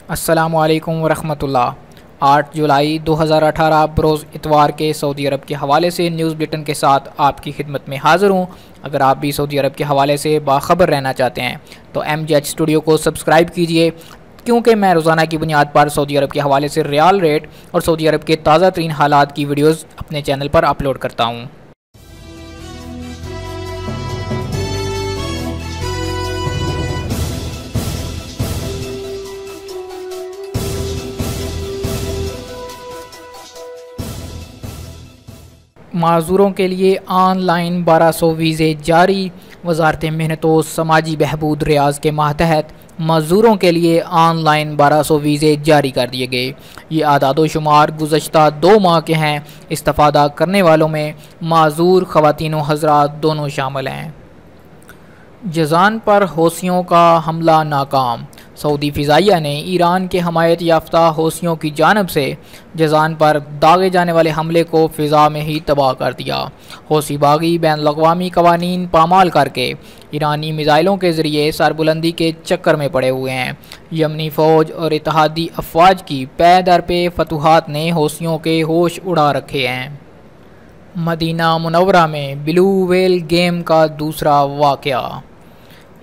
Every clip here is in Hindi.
अस्सलामुअलैकुम वरहमतुल्लाह। 8 जुलाई 2018 बरोज़ इतवार के सऊदी अरब के हवाले से न्यूज़ बुलेटिन के साथ आपकी खिदमत में हाज़िर हूँ। अगर आप भी सऊदी अरब के हवाले से बाखबर रहना चाहते हैं तो MJH स्टूडियो को सब्सक्राइब कीजिए, क्योंकि मैं रोज़ाना की बुनियाद पर सऊदी अरब के हवाले से रियाल रेट और सऊदी अरब के ताज़ा तरीन हालात की वीडियोज़ अपने चैनल पर अपलोड करता हूँ। माज़ूरों के लिए ऑनलाइन 1200 वीज़े जारी। वज़ारत मेहनत व समाजी बहबूद रियाज़ के मातहत मज़दूरों के लिए ऑनलाइन 1200 वीज़े जारी कर दिए गए। ये आदाद शुमार गुज़श्ता 2 माह के हैं। इस्तिफ़ादा करने वालों में माज़ूर ख़वातीन व हज़रात दोनों शामिल हैं। जज़ान पर हौसियों का हमला नाकाम। सऊदी फ़िज़ाइया ने ईरान के हमायत याफ्ता हौसियों की जानिब से जज़ान पर दागे जाने वाले हमले को फ़िज़ा में ही तबाह कर दिया। हौसी बागी बैनुल-अक़वामी क़वानीन पामाल करके ईरानी मिज़ाइलों के ज़रिए सरबुलंदी के चक्कर में पड़े हुए हैं। यमनी फ़ौज और इत्तेहादी अफ़वाज की पे दर पे फतूहात ने हौसियों के होश उड़ा रखे हैं। मदीना मुनव्वरा में ब्लू व्हेल गेम का दूसरा वाक़या।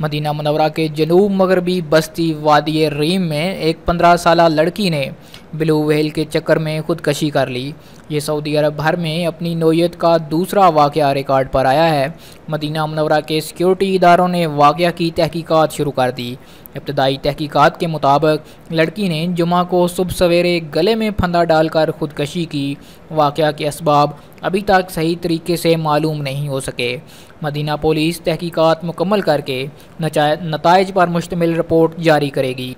मदीना मुनव्वरा के जनूब मगरबी बस्ती वादी रीम में एक 15 साला लड़की ने ब्लू व्हेल के चक्कर में खुदकशी कर ली। ये सऊदी अरब भर में अपनी नौयत का दूसरा वाक़या रिकॉर्ड पर आया है। मदीना मुनव्वरा के सिक्योरिटी इदारों ने वाक़या की तहकीकात शुरू कर दी। इब्तदाई तहकीकात के मुताबिक लड़की ने जुमा को सुबह सवेरे गले में फंदा डालकर खुदकशी की। वाक़या के असबाब अभी तक सही तरीके से मालूम नहीं हो सके। मदीना पुलिस तहकीकात मुकम्मल करके नताइज पर मुश्तमिल रिपोर्ट जारी करेगी।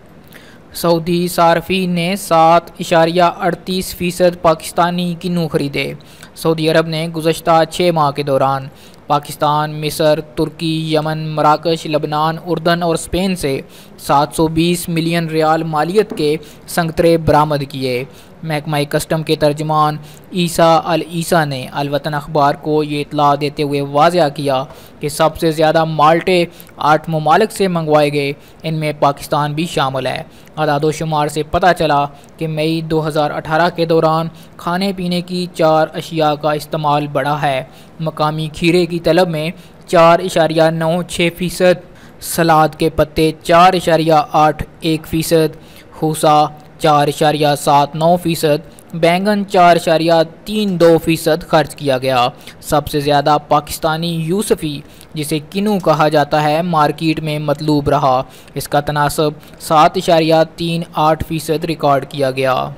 सऊदी सार्फिन ने 7.38% पाकिस्तानी किन्नू खरीदे। सऊदी अरब ने गुज़श्ता 6 माह के दौरान पाकिस्तान, मिस्र, तुर्की, यमन, मराकश, लबनान, उर्दन और स्पेन से 720 मिलियन रियाल मालियत के संगतरे बरामद किए। महकमा कस्टम के तर्जमान ईसा अल ईसा ने अल वतन अखबार को ये इतला देते हुए वाज़ह किया कि सबसे ज़्यादा माल्टे 8 ममालिक से मंगवाए गए, इनमें पाकिस्तान भी शामिल है। आदाद शुमार से पता चला कि मई 2018 के दौरान खाने पीने की 4 अशिया का इस्तेमाल बढ़ा है। मकामी खीरे की तलब में 4.96%, सलाद के पत्ते 4.81%, खूसा 4.79%, बैंगन 4.32% खर्च किया गया। सबसे ज़्यादा पाकिस्तानी यूसफ़ी, जिसे किनू कहा जाता है, मार्केट में मतलूब रहा। इसका तनासब 7.38% रिकॉर्ड किया गया।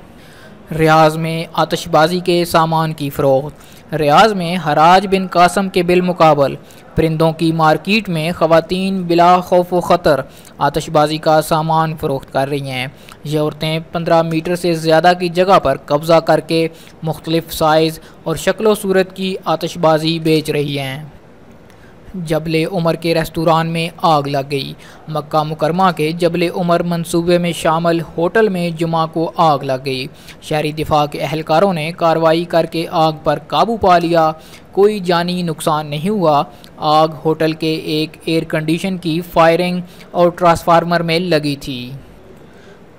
रियाज़ में आतिशबाजी के सामान की फ़रोख्त। रियाज़ में हराज बिन कासम के बिलमुकाबल परिंदों की मार्केट में ख़वातीन बिला खौफ व ख़तर आतिशबाजी का सामान फ़रोख्त कर रही हैं। ये औरतें 15 मीटर से ज़्यादा की जगह पर कब्ज़ा करके मुख्तलिफ़ साइज़ और शक्ल सूरत की आतिशबाजी बेच रही हैं। जबल उमर के रेस्तोरान में आग लग गई। मक्का मुकरमा के जबल उमर मंसूबे में शामिल होटल में जुमा को आग लग गई। शहरी दिफा के अहलकारों ने कार्रवाई करके आग पर काबू पा लिया। कोई जानी नुकसान नहीं हुआ। आग होटल के एक एयर कंडीशन की फायरिंग और ट्रांसफार्मर में लगी थी।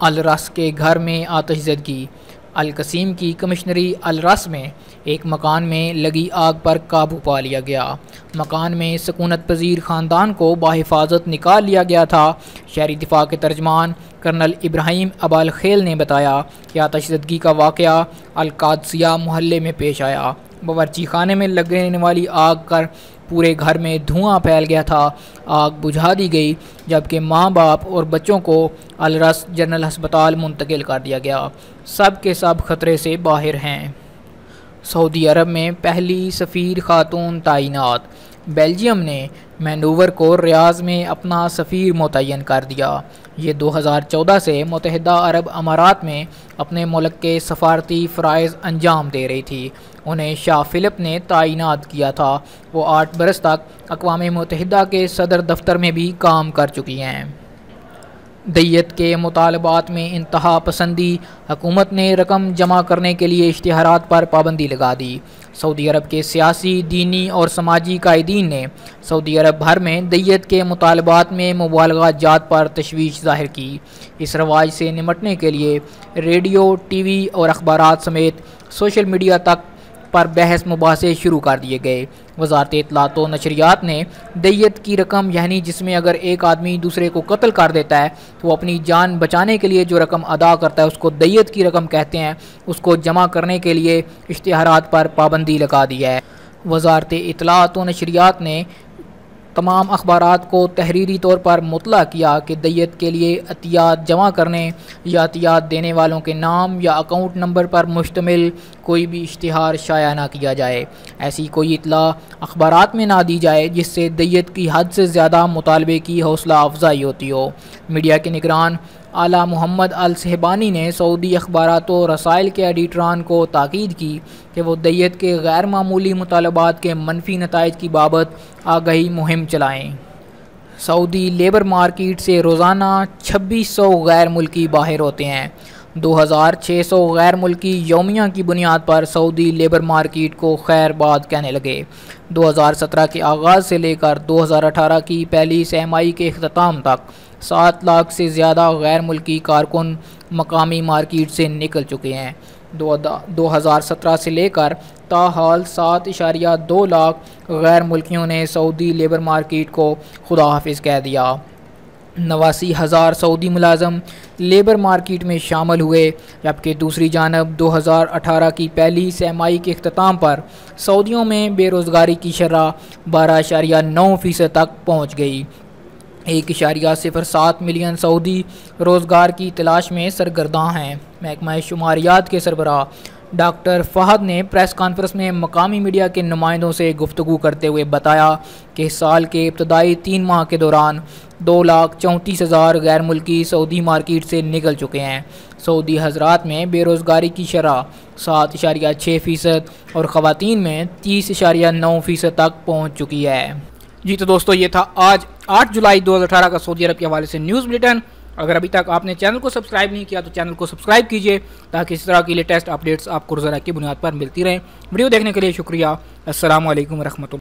अल रस के घर में आतिशज़दगी। अल कसीम की कमिश्नरी अल रस में एक मकान में लगी आग पर काबू पा लिया गया। मकान में सकूनत पजीर ख़ानदान को बाहिफाजत निकाल लिया गया था। शहरी दिफा के तर्जमान कर्नल इब्राहिम अबाल खेल ने बताया कि आतिशज़दगी का वाक़या अल कादसिया मोहल्ले में पेश आया। बावर्ची खाने में लगने वाली आग कर पूरे घर में धुआं फैल गया था। आग बुझा दी गई, जबकि माँ बाप और बच्चों को अल रस जनरल अस्पताल मुंतकिल कर दिया गया। सब के सब खतरे से बाहर हैं। सऊदी अरब में पहली सफ़ीर खातून तैनात। बेल्जियम ने मैनूवर को रियाज़ में अपना सफ़ीर मुतय्यन कर दिया। ये 2014 से मुत्तहिदा अरब अमारात में अपने मुल्क के सफारती फ़राइज़ अंजाम दे रही थी। उन्हें शाह फिलिप ने तैनात किया था। वो 8 बरस तक अक़वाम मुत्तहिदा के सदर दफ्तर में भी काम कर चुकी हैं। दैयत के मुतालबात में इंतहा पसंदी, हुकूमत ने रकम जमा करने के लिए इश्तिहारात पर पाबंदी लगा दी। सऊदी अरब के सियासी, दीनी और समाजी कायदीन ने सऊदी अरब भर में दैयत के मुतालबात में मुबालगा जात पर तशवीश ज़ाहिर की। इस रवाज से निमटने के लिए रेडियो, टीवी और अखबारात समेत सोशल मीडिया तक पर बहस मुबासे शुरू कर दिए गए। वज़ारत इत्तलात व नशरियात ने दैयत की रकम, यानी जिसमें अगर एक आदमी दूसरे को कत्ल कर देता है तो वो अपनी जान बचाने के लिए जो रकम अदा करता है उसको दैयत की रकम कहते हैं, उसको जमा करने के लिए इश्तिहारात पर पाबंदी लगा दी है। वज़ारत इत्तलात व नशरियात ने तमाम अखबारात को तहरीरी तौर पर मुतला किया कि दैयत के लिए अतियात जमा करने या अतियात देने वालों के नाम या अकाउंट नंबर पर मुश्तमिल कोई भी इश्तिहार शाया ना किया जाए। ऐसी कोई इतला अखबारात में ना दी जाए जिससे दैयत की हद से ज़्यादा मुतालबे की हौसला अफजाई होती हो। मीडिया के निगरान आला मोहम्मद अल सहबानी ने सऊदी अखबारात व रसाइल के एडिटरान को ताकीद की कि वो दैयत के गैर मामूली मुतालबात के मनफी नताइज की बाबत आगाही मुहिम चलाएँ। सऊदी लेबर मार्केट से रोज़ाना 2600 गैर मुल्की बाहर होते हैं। 2600 गैर मुल्की यौमिया की बुनियाद पर सऊदी लेबर मार्केट को खैरबाद कहने लगे। 2017 के आगाज़ से लेकर 2018 की पहली सहमाई के अख्ताम तक 7 लाख से ज़्यादा गैर मुल्की कारकुन मकामी मार्केट से निकल चुके हैं। 2017 से लेकर ताहाल 7.2 लाख गैर मुल्कियों ने सऊदी लेबर मार्केट को खुदा हाफिज़ कह दिया। 89,000 सऊदी मुलाजम लेबर मार्केट में शामिल हुए, जबकि दूसरी जानब 2018 की पहली सहमाई के अख्ताम पर सऊदियों में बेरोज़गारी की शरह 12.9% तक पहुँच गई। 1.07 मिलियन सऊदी रोज़गार की तलाश में सरगर्दां हैं। महकमा शुमारियात के सरबराह डॉक्टर फ़हद ने प्रेस कॉन्फ्रेंस में मकामी मीडिया के नुमाइंदों से गुफ्तगू करते हुए बताया कि साल के इब्तदाई 3 माह के दौरान 2,34,000 गैर मुल्की सऊदी मार्केट से निकल चुके हैं। सऊदी हजरात में बेरोज़गारी की शरह 7.6% और ख़वातीन में 30.9% तक पहुँच चुकी है। जी तो दोस्तों, ये था आज 8 जुलाई 2018 का सऊदी अरब के हवाले से न्यूज़ बुलेटिन। अगर अभी तक आपने चैनल को सब्सक्राइब नहीं किया तो चैनल को सब्सक्राइब कीजिए ताकि इस तरह की लेटेस्ट अपडेट्स आपको रोज़ाना की बुनियाद पर मिलती रहें। वीडियो देखने के लिए शुक्रिया। अस्सलामु अलैकुम रहमतुल्लाह।